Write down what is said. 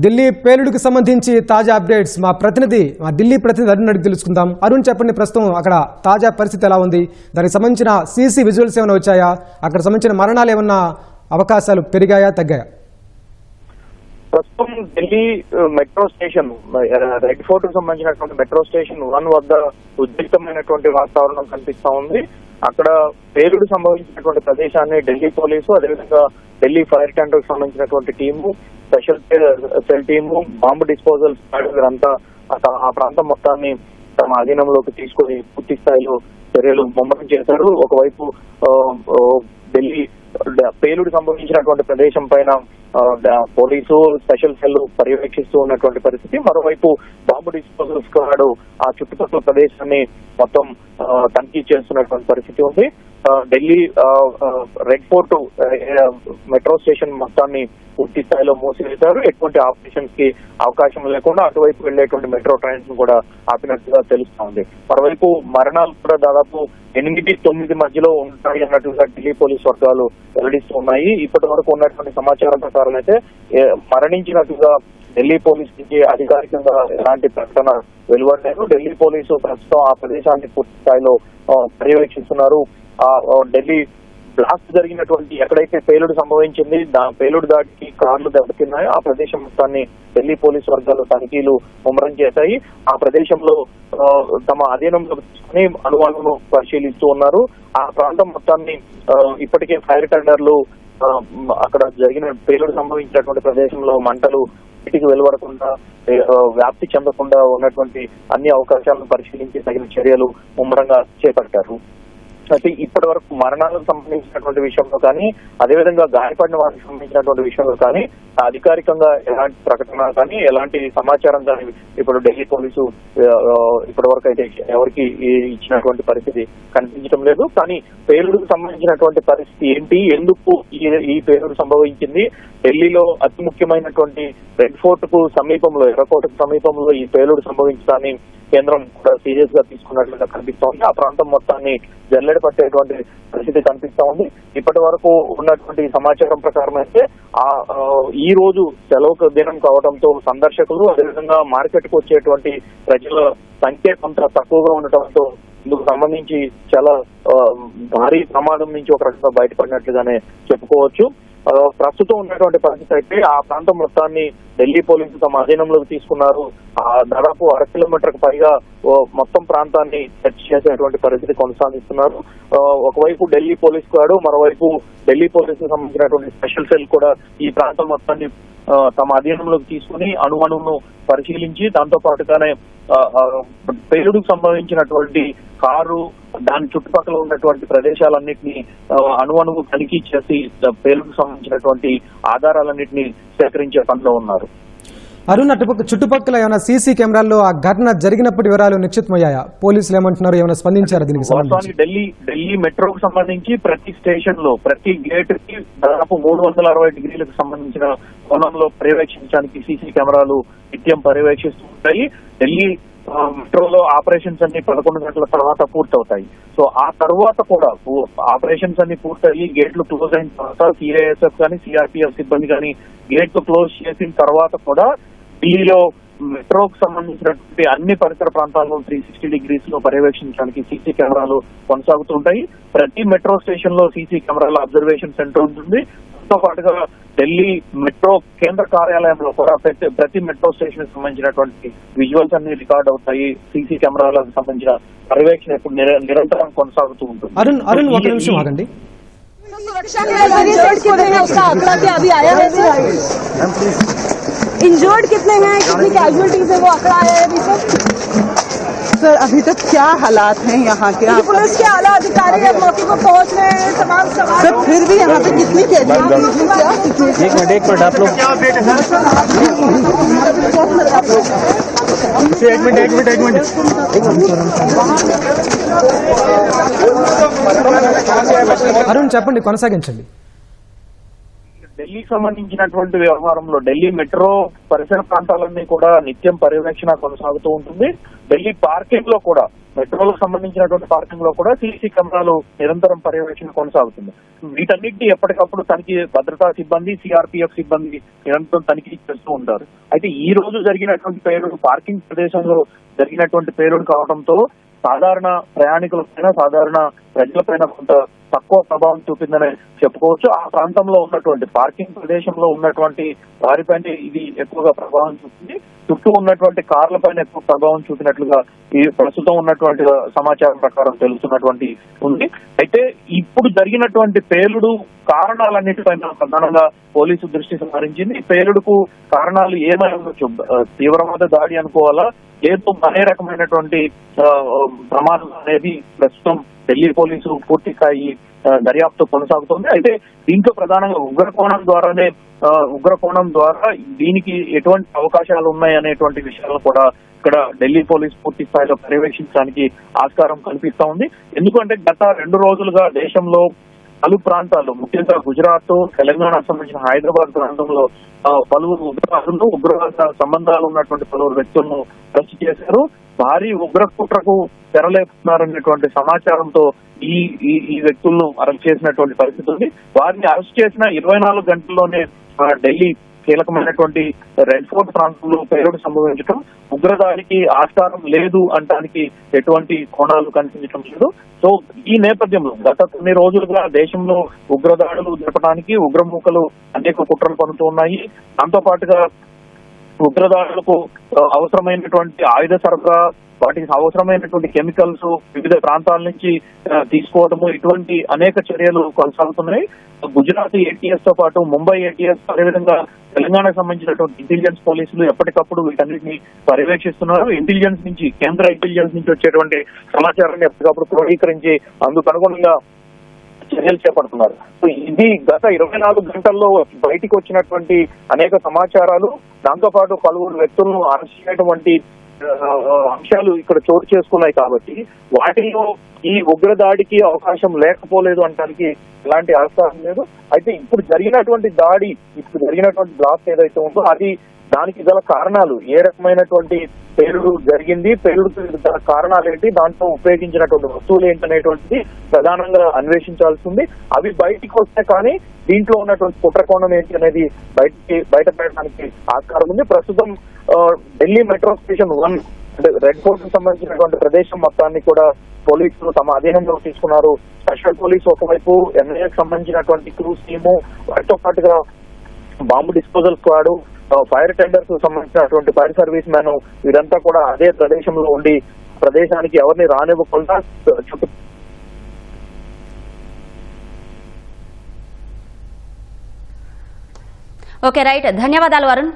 ఢిల్లీ పేలుడుకు సంబంధించి తాజా అప్డేట్స్ మా ఢిల్లీ ప్రతినిధి అరుణ్ అడిగి తెలుసుకుందాం. అరుణ్, చెప్పండి, ప్రస్తుతం అక్కడ తాజా పరిస్థితి ఎలా ఉంది? దానికి సంబంధించిన సీసీ విజువల్స్ ఏమైనా వచ్చాయా? అక్కడ సంబంధించిన మరణాలు ఏమన్నా అవకాశాలు పెరిగాయా, తగ్గాయా? ప్రస్తుతం Delhi metro station red fort కు సంబంధించినటువంటి మెట్రో స్టేషన్ 1 వద్ద ఉద్రిక్తమైనటువంటి వాతావరణం కనిపిస్తా ఉంది. అక్కడ పేలుడు సంభవించినటువంటి ప్రదేశాన్ని ఢిల్లీ పోలీసు, అదేవిధంగా ఢిల్లీ ఫైర్ టెండర్ కు సంబంధించినటువంటి team, special cell team, bomb disposal అంతా ఆ ప్రాంతం మొత్తాన్ని తమ అధీనంలోకి తీసుకుని పూర్తి స్థాయిలో చర్యలు ముమ్మరం చేశారు. ఒకవైపు ఢిల్లీ పేలుడు సంభవించినటువంటి ప్రదేశం పైన పోలీసు స్పెషల్ సెల్ పర్యవేక్షిస్తూ ఉన్నటువంటి పరిస్థితి. మరోవైపు బాంబు డిస్పోజల్ స్క్వాడ్ ఆ చుట్టుపక్కల ప్రదేశాన్ని మొత్తం తనిఖీ చేస్తున్నటువంటి పరిస్థితి ఉంది. Delhi red fort metro station మొత్తాన్ని పూర్తి స్థాయిలో మూసివేశారు. ఎటువంటి ఆపరేషన్స్ కి అవకాశం లేకుండా అటువైపు వెళ్లేటువంటి మెట్రో ట్రైన్స్ ను కూడా ఆపినట్టుగా తెలుస్తా ఉంది. మరోవైపు మరణాలు కూడా దాదాపు 8-9 మధ్యలో ఉంటాయి అన్నట్టుగా ఢిల్లీ పోలీస్ వర్గాలు వెల్లడిస్తున్నాయి. ఇప్పటి వరకు ఉన్నటువంటి సమాచారం ప్రకారం అయితే మరణించినట్టుగా ఢిల్లీ పోలీస్ నుంచి అధికారికంగా ఎలాంటి ప్రకటన వెలువడలేదు. ఢిల్లీ పోలీసు ప్రస్తుతం ఆ ప్రదేశాన్ని పూర్తి స్థాయిలో పర్యవేక్షిస్తున్నారు. ఢిల్లీ బ్లాస్ట్ జరిగినటువంటి ఎక్కడైతే పేలుడు సంభవించింది, పేలుడు దాటికి కార్లు దెబ్బతిన్నాయో ఆ ప్రదేశం మొత్తాన్ని ఢిల్లీ పోలీసు వర్గాలు తనిఖీలు ముమ్మరం చేశాయి. ఆ ప్రదేశంలో తమ అధీనంలోకి తీసుకుని అనుమానాలను పరిశీలిస్తూ ఉన్నారు. ఆ ప్రాంతం మొత్తాన్ని ఇప్పటికే ఫైర్ టెండర్లు అక్కడ జరిగిన పేలుడు సంభవించినటువంటి ప్రదేశంలో మంటలు ఇంటికి వెలువడకుండా వ్యాప్తి చెందకుండా ఉన్నటువంటి అన్ని అవకాశాలను పరిశీలించి తగిన చర్యలు ముమ్మరంగా చేపట్టారు. అయితే ఇప్పటి వరకు మరణాలకు సంబంధించినటువంటి విషయంలో కానీ, అదేవిధంగా గాయపడిన వారికి సంబంధించినటువంటి విషయంలో కానీ అధికారికంగా ఎలాంటి ప్రకటన కానీ ఎలాంటి సమాచారం కానీ ఇప్పుడు ఢిల్లీ పోలీసు ఇప్పటి వరకు అయితే ఎవరికి ఇచ్చినటువంటి పరిస్థితి కనిపించడం లేదు. కానీ పేలుడుకు సంబంధించినటువంటి పరిస్థితి ఏంటి, ఎందుకు ఈ పేలుడు సంభవించింది, ఢిల్లీలో అతి ముఖ్యమైనటువంటి రెడ్ ఫోర్ట్ కు సమీపంలో, ఎర్రకోటకు సమీపంలో ఈ పేలుడు సంభవించడాన్ని కేంద్రం కూడా సీరియస్ గా తీసుకున్నట్లుగా కనిపిస్తా ఉంది. ఆ ప్రాంతం మొత్తాన్ని జల్లెడ పట్టేటువంటి పరిస్థితి కనిపిస్తా ఉంది. ఇప్పటి వరకు ఉన్నటువంటి సమాచారం ప్రకారం అయితే ఈ రోజు సెలవు దినం కావడంతో సందర్శకులు, అదేవిధంగా మార్కెట్ కు వచ్చేటువంటి ప్రజల సంఖ్య కొంత తక్కువగా ఉండటంతో ఇందుకు సంబంధించి చాలా భారీ ప్రమాదం నుంచి ఒక రకంగా బయటపడినట్లుగానే చెప్పుకోవచ్చు. ప్రస్తుతం ఉన్నటువంటి పరిస్థితి అయితే ఆ ప్రాంతం మొత్తాన్ని ఢిల్లీ పోలీసులు తమ అధీనంలోకి తీసుకున్నారు. దాదాపు 1/2 కిలోమీటర్ పైగా మొత్తం ప్రాంతాన్ని సెర్చ్ చేసేటువంటి పరిస్థితి కొనసాగిస్తున్నారు. ఒకవైపు ఢిల్లీ పోలీస్ స్క్వాడ్, మరోవైపు ఢిల్లీ పోలీసుకు సంబంధించినటువంటి స్పెషల్ సెల్ కూడా ఈ ప్రాంతం మొత్తాన్ని తమ అధీనంలోకి తీసుకుని అణువును పరిశీలించి దాంతో పాటుగానే పేలుడుకు సంబంధించినటువంటి కారు, దాని చుట్టుపక్కల ఉన్నటువంటి ప్రదేశాలన్నింటినీ అణువు తనిఖీ చేసి పేలుడుకు సంబంధించినటువంటి ఆధారాలన్నింటినీ సేకరించే పనిలో ఉన్నారు. అరుణ్, చుట్టుపక్కల ఏమైనా సీసీ కెమెరాల్లో ఆ ఘటన జరిగినప్పుడు వివరాలు నిశ్చితమయ్యాయా? పోలీసులు ఏమంటున్నారు, ఏమైనా స్పందించారు దీనికి సంబంధించి? ఢిల్లీ మెట్రోకు సంబంధించి ప్రతి స్టేషన్ లో, ప్రతి గేట్ కి దాదాపు 360 డిగ్రీలకు సంబంధించిన కోణంలో పర్యవేక్షించడానికి సీసీ కెమెరాలు నిత్యం పర్యవేక్షిస్తూ ఉంటాయి. ఢిల్లీ మెట్రోలో ఆపరేషన్స్ అన్ని 11 గంటల తర్వాత పూర్తవుతాయి. సో ఆ తర్వాత కూడా ఆపరేషన్స్ అన్ని పూర్తయి గేట్లు క్లోజ్ అయిన తర్వాత సిఐఎస్ఎఫ్ కానీ సిఆర్పిఎఫ్ సిబ్బంది కానీ గేట్లు క్లోజ్ చేసిన తర్వాత కూడా ఢిల్లీలో మెట్రోకు సంబంధించినటువంటి అన్ని పరిసర ప్రాంతాల్లో 360 డిగ్రీస్ లో పర్యవేక్షించడానికి సీసీ కెమెరాలు కొనసాగుతుంటాయి. ప్రతి మెట్రో స్టేషన్ లో సీసీ కెమెరాల అబ్జర్వేషన్ సెంటర్ ఉంటుంది. తో పాటుగా ఢిల్లీ మెట్రో కేంద్ర కార్యాలయంలో కూడా ప్రతి మెట్రో స్టేషన్ కి సంబంధించినటువంటి విజువల్స్ అన్ని రికార్డ్ అవుతాయి. సీసీ కెమెరాలకు సంబంధించిన పర్యవేక్షణ ఇప్పుడు నిరంతరం కొనసాగుతూ ఉంటుంది. అరుణ్, ఒక నిమిషం ఆగండి. इंजर्ड कितने हैं, कितनी कैजुअलिटीज है, वो आंकड़ा आया है अभी तक? सर अभी तक क्या हालात हैं यहाँ के? पुलिस के आला अधिकारी अब मौके पर पहुँच रहे हैं, तमाम सवाल। सर फिर भी यहाँ पे कितनी कैजुअलिटीज हैं, क्या सिचुएशन? एक मिनट आप लोग एक मिनट అరుణ్, చెప్పండి, కొనసాగించండి. ఢిల్లీకి సంబంధించినటువంటి వ్యవహారంలో ఢిల్లీ మెట్రో పరిసర ప్రాంతాలన్నీ కూడా నిత్యం పర్యవేక్షణ కొనసాగుతూ ఉంటుంది. ఢిల్లీ పార్కింగ్ లో కూడా మెట్రోలకు సంబంధించినటువంటి పార్కింగ్ లో కూడా సీసీ కెమెరాలు నిరంతరం పర్యవేక్షణ కొనసాగుతుంది. వీటన్నిటిని ఎప్పటికప్పుడు తనిఖీ భద్రతా సిబ్బంది, సిఆర్పిఎఫ్ సిబ్బంది నిరంతరం తనిఖీ చేస్తూ ఉంటారు. అయితే ఈ రోజు జరిగినటువంటి పేలుడు పార్కింగ్ ప్రదేశంలో జరిగినటువంటి పేలుడు కావడంతో సాధారణ ప్రయాణికులపైన, సాధారణ ప్రజలపైన కొంత తక్కువ ప్రభావం చూపిందని చెప్పుకోవచ్చు. ఆ ప్రాంతంలో ఉన్నటువంటి పార్కింగ్ ప్రదేశంలో ఉన్నటువంటి వారిపైన ఇది ఎక్కువగా ప్రభావం చూపింది. చుట్టూ ఉన్నటువంటి కార్ల పైన ఎక్కువ ప్రభావం చూపినట్లుగా ఈ ప్రస్తుతం ఉన్నటువంటి సమాచారం ప్రకారం తెలుస్తున్నటువంటి ఉంది. అయితే ఇప్పుడు జరిగినటువంటి పేలుడు కారణాలన్నిటిపైన ప్రధానంగా పోలీసు దృష్టి సారించింది. ఈ పేలుడుకు కారణాలు ఏమై ఉండొచ్చు, తీవ్రవాద దాడి అనుకోవాలా, ఏదో అనే రకమైనటువంటి ప్రమాదం అనేది ప్రస్తుతం ఢిల్లీ పోలీసు పూర్తి స్థాయి దర్యాప్తు కొనసాగుతుంది. అయితే దీంట్లో ప్రధానంగా ఉగ్రకోణం ద్వారా దీనికి ఎటువంటి అవకాశాలు ఉన్నాయి అనేటువంటి విషయాలను కూడా ఇక్కడ ఢిల్లీ పోలీస్ పూర్తి స్థాయిలో పర్యవేక్షించడానికి ఆస్కారం కల్పిస్తా ఉంది. ఎందుకంటే గత 2 రోజులుగా దేశంలో పలు ప్రాంతాల్లో, ముఖ్యంగా గుజరాత్, తెలంగాణకు సంబంధించిన హైదరాబాద్ ప్రాంతంలో పలువురు ఉగ్రవాద సంబంధాలు ఉన్నటువంటి పలువురు వ్యక్తులను అరెస్ట్ చేశారు. భారీ ఉగ్రకుట్రకు తెరలేపుతున్నారనేటువంటి సమాచారంతో ఈ వ్యక్తులను అరెస్ట్ చేసినటువంటి పరిస్థితి ఉంది. వారిని అరెస్ట్ చేసిన 24 గంటల్లోనే ఢిల్లీ కీలకమైనటువంటి రెడ్ ఫోర్ట్ ప్రాంతంలో పేలుడు సంభవించడం, ఉగ్రదాడికి ఆస్కారం లేదు అనడానికి ఎటువంటి కోణాలు కనిపించడం లేదు. సో ఈ నేపథ్యంలో గత కొన్ని రోజులుగా దేశంలో ఉగ్రదాడులు జరపడానికి ఉగ్రమూకలు అనేక కుట్రలు పడుతూ ఉన్నాయి. దాంతో పాటుగా ఉగ్రదాడులకు అవసరమైనటువంటి ఆయుధ సరఫరా, వాటికి అవసరమైనటువంటి కెమికల్స్ వివిధ ప్రాంతాల నుంచి తీసుకోవడము, ఇటువంటి అనేక చర్యలు కొనసాగుతున్నాయి. గుజరాత్ ఏటీఎస్ తో పాటు ముంబై ఏటీఎస్, అదేవిధంగా తెలంగాణకు సంబంధించినటువంటి ఇంటెలిజెన్స్ పోలీసులు ఎప్పటికప్పుడు వీటన్నిటిని పర్యవేక్షిస్తున్నారు. ఇంటెలిజెన్స్ నుంచి, కేంద్ర ఇంటెలిజెన్స్ నుంచి వచ్చేటువంటి సమాచారాన్ని ఎప్పటికప్పుడు క్రోడీకరించి అందుకు అనుగుణంగా చర్యలు చేపడుతున్నారు. సో ఇది గత 24 గంటల్లో బయటికి వచ్చినటువంటి అనేక సమాచారాలు, దాంతో పాటు పలువురు వ్యక్తులను అరెస్ట్ చేయటువంటి అంశాలు ఇక్కడ చోటు చేసుకున్నాయి. కాబట్టి వాటిలో ఈ ఉగ్రదాడికి అవకాశం లేకపోలేదు అనడానికి ఎలాంటి ఆస్కారం లేదు. అయితే ఇప్పుడు జరిగినటువంటి బ్లాస్ట్ ఏదైతే ఉందో అది దానికి గల కారణాలు, ఏ రకమైనటువంటి పేలుడు జరిగింది, పేలుడుకు గల కారణాలు ఏంటి, దాంట్లో ఉపయోగించినటువంటి వస్తువులు ఏంటనేటువంటిది ప్రధానంగా అన్వేషించాల్సి ఉంది. అవి బయటికి వస్తే కానీ దీంట్లో ఉన్నటువంటి కుట్రకోణం ఏంటి అనేది బయటపడడానికి ఆస్కారం ఉంది. ప్రస్తుతం ఢిల్లీ మెట్రో స్టేషన్ 1 అంటే రెడ్ ఫోర్ట్ కు సంబంధించినటువంటి ప్రదేశం మొత్తాన్ని కూడా పోలీసులు తమ అధీనంలో తీసుకున్నారు. స్పెషల్ పోలీసు ఒకవైపు, ఎన్ఐఏకి సంబంధించినటువంటి క్రూస్ టీము, వాటితో పాటుగా bomb disposal squad, fire tenders సంబంధించినటువంటి ఫైర్ సర్వీస్ మ్యాన్, వీరంతా కూడా అదే ప్రదేశంలో ఉండి ప్రదేశానికి ఎవరిని రానివ్వకుండా చుట్టూ. Okay, right. ధన్యవాదాలు వరుణ్.